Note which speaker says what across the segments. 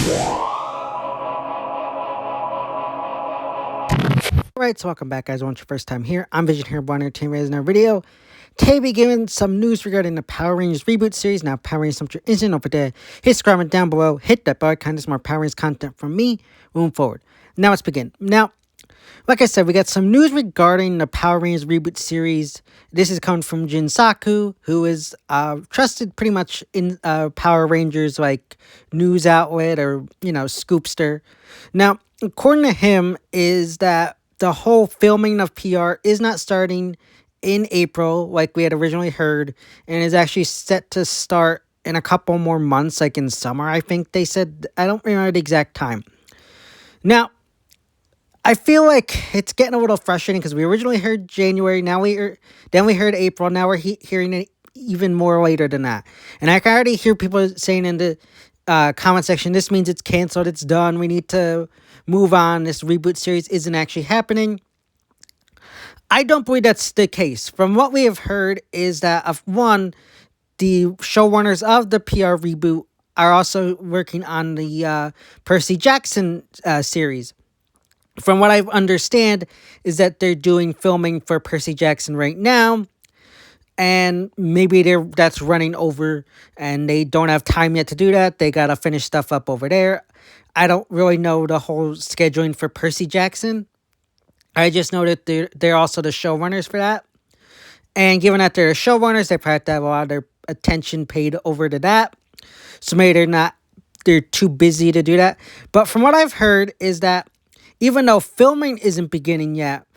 Speaker 1: Alright, so welcome back, guys. I want your first time here. I'm Vision here, Born Entertainment. In our video today, we giving some news regarding the Power Rangers reboot series. Now, Power Rangers Untrue isn't over there. Hit subscribe comment down below. Hit that bell icon. There's more Power Rangers content from me moving forward. Now, let's begin. Now, like I said, we got some news regarding the Power Rangers reboot series. This is coming from Jin Saku, who is trusted pretty much in Power Rangers like news outlet or scoopster. Now, according to him, is that the whole filming of PR is not starting in April like we had originally heard, and is actually set to start in a couple more months, like in summer, I think they said. I don't remember the exact time. Now, I feel like it's getting a little frustrating because we originally heard January, then we heard April, now we're hearing it even more later than that. And I can already hear people saying in the comment section, this means it's canceled, it's done, we need to move on, this reboot series isn't actually happening. I don't believe that's the case. From what we have heard is that, the showrunners of the PR reboot are also working on the Percy Jackson series. From what I understand is that they're doing filming for Percy Jackson right now, and maybe that's running over and they don't have time yet to do that. They got to finish stuff up over there. I don't really know the whole scheduling for Percy Jackson. I just know that they're also the showrunners for that. And given that they're the showrunners, they probably have to have a lot of their attention paid over to that. So maybe they're too busy to do that. But from what I've heard is that even though filming isn't beginning yet,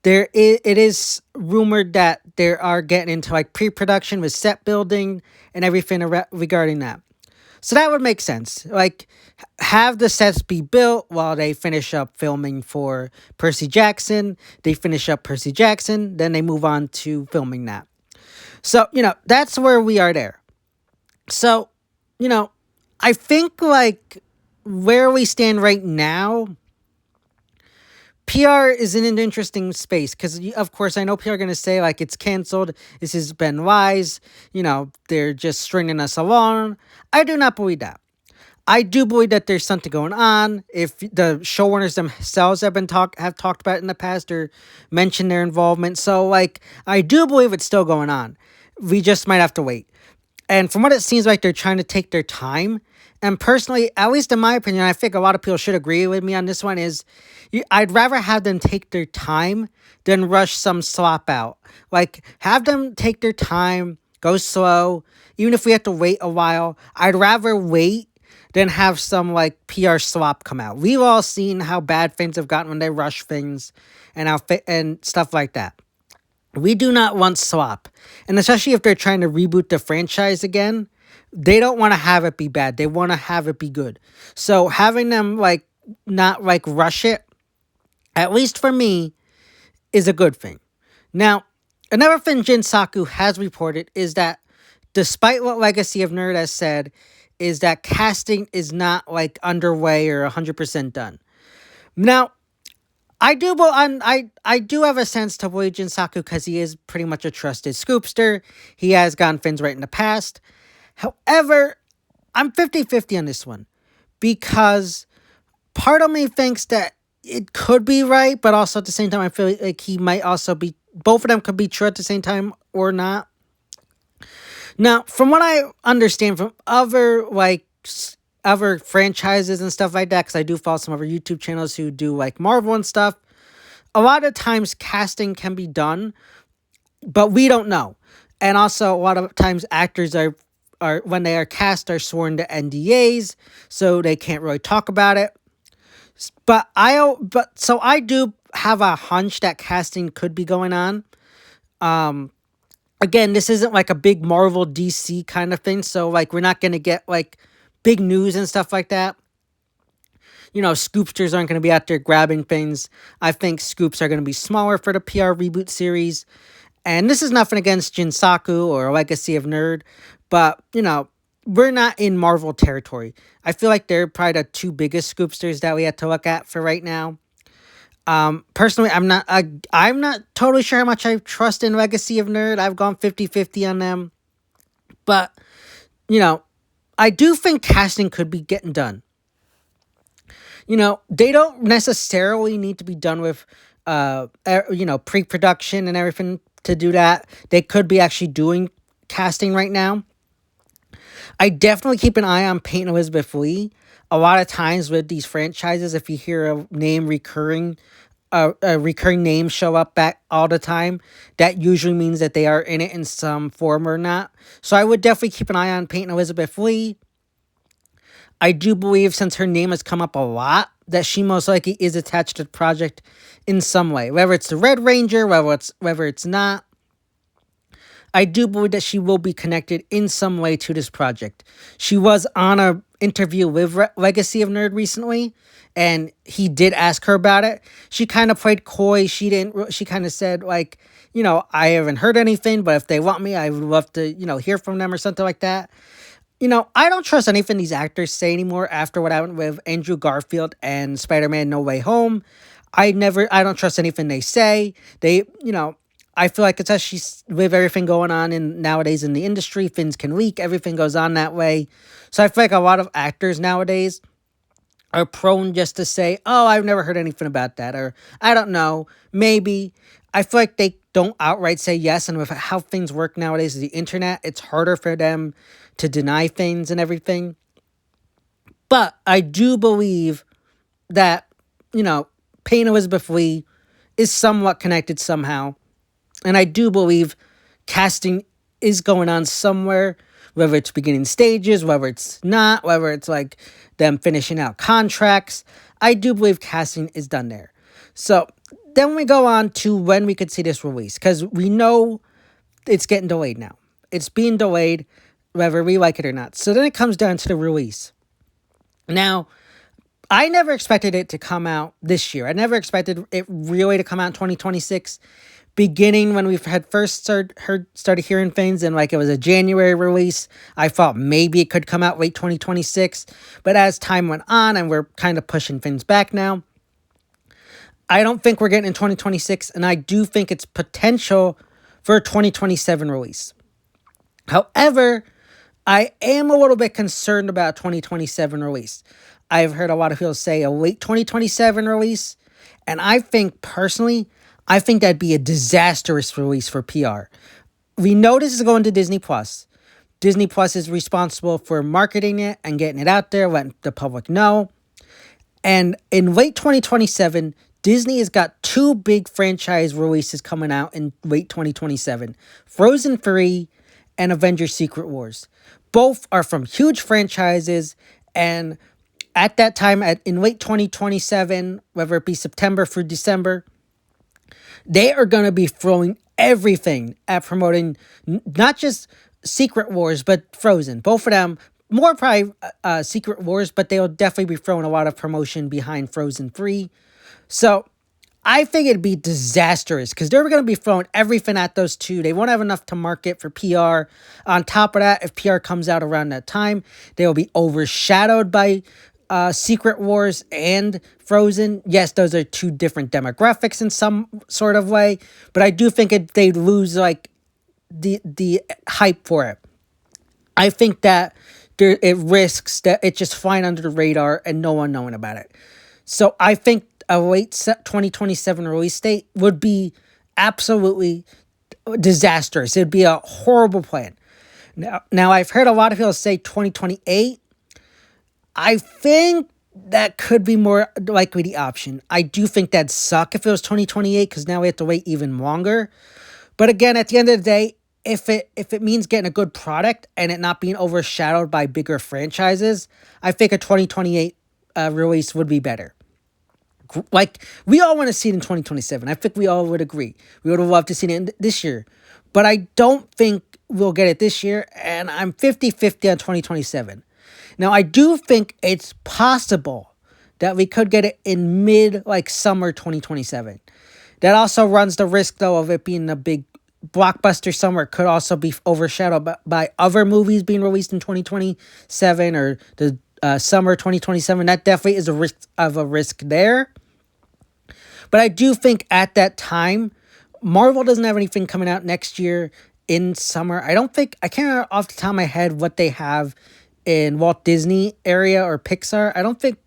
Speaker 1: it is rumored that they are getting into like pre-production with set building and everything regarding that. So that would make sense. Like, have the sets be built while they finish up filming for Percy Jackson. They finish up Percy Jackson, then they move on to filming that. So, that's where we are there. So, I think like where we stand right now, PR is in an interesting space because, of course, I know PR are going to say, like, it's canceled. This has been lies. They're just stringing us along. I do not believe that. I do believe that there's something going on. If the showrunners themselves have talked about it in the past or mentioned their involvement. So, like, I do believe it's still going on. We just might have to wait. And from what it seems like, they're trying to take their time. And personally, at least in my opinion, I think a lot of people should agree with me on this one, is I'd rather have them take their time than rush some slop out. Like, have them take their time, go slow. Even if we have to wait a while, I'd rather wait than have some, like, PR slop come out. We've all seen how bad things have gotten when they rush things and stuff like that. We do not want slop. And especially if they're trying to reboot the franchise again, they don't want to have it be bad. They want to have it be good. So having them not rush it, at least for me, is a good thing. Now, another thing Jin Saku has reported is that despite what Legacy of Nerd has said, is that casting is not underway or 100% done. Now, I do have a sense to believe Jin Saku because he is pretty much a trusted scoopster. He has gotten things right in the past. However, I'm 50-50 on this one because part of me thinks that it could be right, but also at the same time, I feel like he might also be, both of them could be true at the same time or not. Now, from what I understand from other franchises and stuff like that, because I do follow some other YouTube channels who do Marvel and stuff, a lot of times casting can be done, but we don't know. And also, a lot of times actors are when they are cast are sworn to NDAs, so they can't really talk about it. So I do have a hunch that casting could be going on. Again, this isn't like a big Marvel DC kind of thing, so we're not gonna get big news and stuff like that. Scoopsters aren't going to be out there grabbing things. I think scoops are going to be smaller for the PR reboot series. And this is nothing against Jin Saku or Legacy of Nerd, but, we're not in Marvel territory. I feel like they're probably the two biggest scoopsters that we have to look at for right now. Personally, I'm not totally sure how much I trust in Legacy of Nerd. I've gone 50-50 on them. But, I do think casting could be getting done. They don't necessarily need to be done with, pre-production and everything to do that. They could be actually doing casting right now. I definitely keep an eye on Peyton Elizabeth Lee. A lot of times with these franchises, if you hear a name a recurring name show up back all the time, that usually means that they are in it in some form or not. So I would definitely keep an eye on Peyton Elizabeth Lee. I do believe, since her name has come up a lot, that she most likely is attached to the project in some way. Whether it's the Red Ranger, whether it's not, I do believe that she will be connected in some way to this project. She was on a interview with Legacy of Nerd recently, and he did ask her about it. She kind of played coy. She didn't. She kind of said, like, I haven't heard anything, but if they want me, I would love to, hear from them or something like that. I don't trust anything these actors say anymore after what happened with Andrew Garfield and Spider-Man No Way Home. I don't trust anything they say. I feel like, especially with everything going on nowadays in the industry, things can leak, everything goes on that way. So I feel like a lot of actors nowadays are prone just to say, oh, I've never heard anything about that, or I don't know, maybe. I feel like they don't outright say yes, and with how things work nowadays with the internet, it's harder for them to deny things and everything. But I do believe that, Payne Elizabeth Lee is somewhat connected somehow. And I do believe casting is going on somewhere, whether it's beginning stages, whether it's not, whether it's like them finishing out contracts. I do believe casting is done there. So then we go on to when we could see this release, because we know it's getting delayed now. It's being delayed, whether we like it or not. So then it comes down to the release. Now, I never expected it to come out this year. I never expected it really to come out in 2026. Beginning when we had first started hearing things, and like it was a January release, I thought maybe it could come out late 2026. But as time went on, and we're kind of pushing things back now, I don't think we're getting in 2026, and I do think it's potential for a 2027 release. However, I am a little bit concerned about 2027 release. I've heard a lot of people say a late 2027 release, and I think that'd be a disastrous release for PR. We know this is going to Disney Plus. Disney Plus is responsible for marketing it and getting it out there, letting the public know. And in late 2027, Disney has got two big franchise releases coming out in late 2027. Frozen 3 and Avengers Secret Wars. Both are from huge franchises, and at that time, in late 2027, whether it be September through December, they are going to be throwing everything at promoting not just Secret Wars, but Frozen. Both of them, more probably Secret Wars, but they'll definitely be throwing a lot of promotion behind Frozen 3. So I think it'd be disastrous, because they're going to be throwing everything at those two. They won't have enough to market for PR. On top of that, if PR comes out around that time, they will be overshadowed by Secret Wars and Frozen. Yes, those are two different demographics in some sort of way, but I do think they'd lose like the hype for it. I think that it risks that it just flying under the radar and no one knowing about it. So I think a late 2027 release date would be absolutely disastrous. It'd be a horrible plan. Now I've heard a lot of people say 2028. I think that could be more likely the option. I do think that'd suck if it was 2028, because now we have to wait even longer. But again, at the end of the day, if it means getting a good product and it not being overshadowed by bigger franchises, I think a 2028 release would be better. Like, we all want to see it in 2027. I think we all would agree. We would have loved to see it this year. But I don't think we'll get it this year, and I'm 50-50 on 2027. Now, I do think it's possible that we could get it in summer 2027. That also runs the risk, though, of it being a big blockbuster summer. It could also be overshadowed by other movies being released in 2027 or the summer 2027. That definitely is a risk there. But I do think at that time, Marvel doesn't have anything coming out next year in summer. I can't remember off the top of my head what they have in Walt Disney area or Pixar. I don't think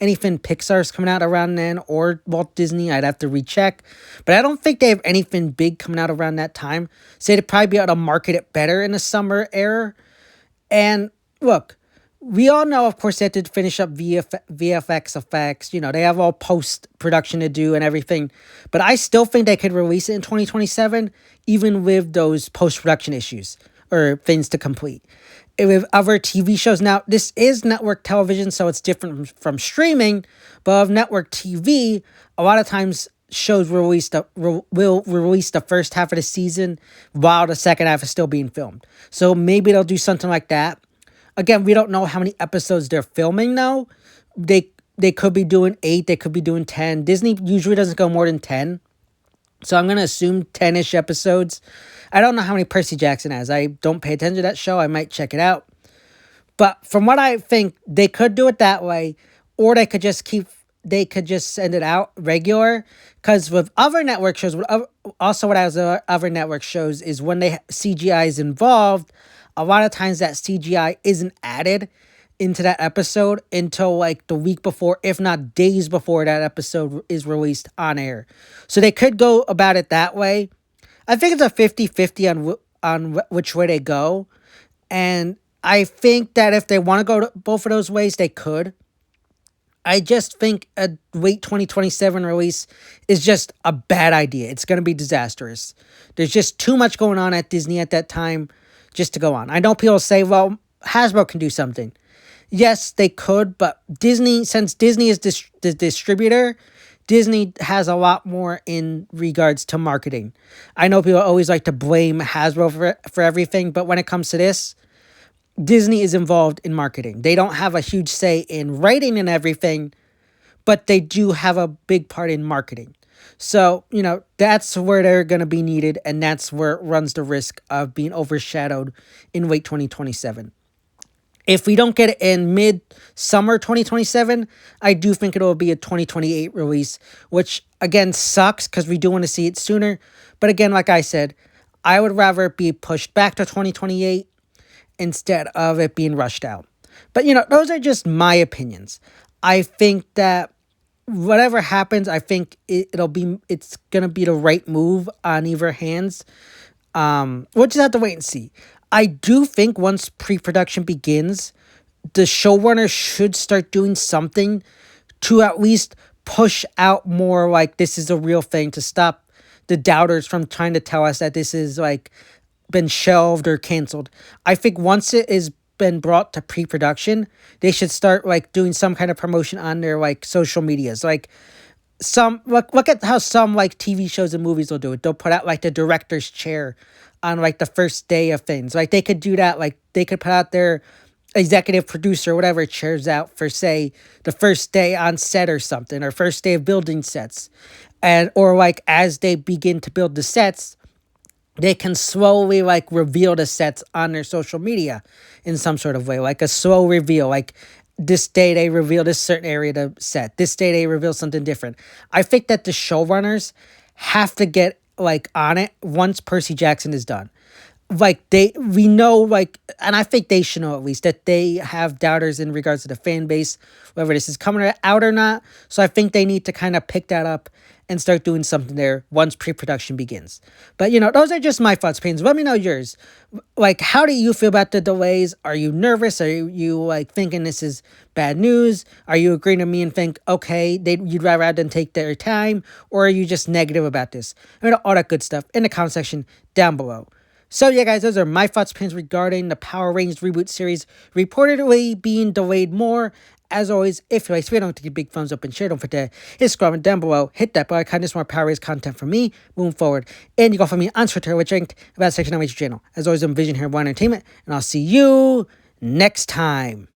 Speaker 1: anything Pixar's coming out around then or Walt Disney. I'd have to recheck. But I don't think they have anything big coming out around that time. So they'd probably be able to market it better in the summer era. And look, we all know, of course, they have to finish up VFX effects. You know, they have all post-production to do and everything. But I still think they could release it in 2027, even with those post-production issues or things to complete. With other TV shows, now, this is network television, so it's different from streaming. But of network TV, a lot of times shows will release the first half of the season while the second half is still being filmed. So maybe they'll do something like that. Again, we don't know how many episodes they're filming now. They could be doing 8, they could be doing 10. Disney usually doesn't go more than 10. So I'm going to assume 10-ish episodes. I don't know how many Percy Jackson has. I don't pay attention to that show. I might check it out. But from what I think, they could do it that way. Or they could just send it out regular. Because with other network shows, what I was other network shows is when CGI is involved, a lot of times that CGI isn't added into that episode until like the week before, if not days before that episode is released on air. So they could go about it that way. I think it's a 50-50 on which way they go. And I think that if they want to go to both of those ways, they could. I just think a late 2027 release is just a bad idea. It's going to be disastrous. There's just too much going on at Disney at that time just to go on. I know people say, well, Hasbro can do something. Yes, they could, but Disney, since Disney is the distributor, Disney has a lot more in regards to marketing. I know people always like to blame Hasbro for everything, but when it comes to this, Disney is involved in marketing. They don't have a huge say in writing and everything, but they do have a big part in marketing. So, you know, that's where they're going to be needed, and that's where it runs the risk of being overshadowed in late 2027. If we don't get it in mid-summer 2027, I do think it will be a 2028 release, which, again, sucks because we do want to see it sooner. But again, like I said, I would rather it be pushed back to 2028 instead of it being rushed out. But, you know, those are just my opinions. I think that whatever happens, I think it's going to be the right move on either hands. We'll just have to wait and see. I do think once pre-production begins, the showrunners should start doing something to at least push out more like this is a real thing, to stop the doubters from trying to tell us that this is like been shelved or canceled. I think once it is been brought to pre-production, they should start like doing some kind of promotion on their like social medias. Like look at how some like TV shows and movies will do it. They'll put out like the director's chair on like the first day of things. Like they could do that. Like they could put out their executive producer, whatever, chairs out for say the first day on set or something, or first day of building sets. Or like as they begin to build the sets, they can slowly like reveal the sets on their social media in some sort of way, like a slow reveal. Like this day they reveal this certain area to set. This day they reveal something different. I think that the showrunners have to get like on it once Percy Jackson is done. Like we know, like, and I think they should know at least that they have doubters in regards to the fan base, whether this is coming out or not. So I think they need to kind of pick that up and start doing something there once pre-production begins. But, you know, those are just my thoughts, Pains. Let me know yours. Like, how do you feel about the delays? Are you nervous? Are you like thinking this is bad news? Are you agreeing with me and think, okay, you'd rather have them take their time? Or are you just negative about this? I mean, all that good stuff in the comment section down below. So yeah, guys, those are my thoughts, opinions regarding the Power Rangers reboot series reportedly being delayed more. As always, if you like this video, don't take a big thumbs up and share. Don't forget to hit subscribe down below. Hit that bell icon. There's more Power Rangers content from me moving forward. And you can follow me on Twitter, which linked about section on my channel. As always, I'm Vision here, One Entertainment, and I'll see you next time.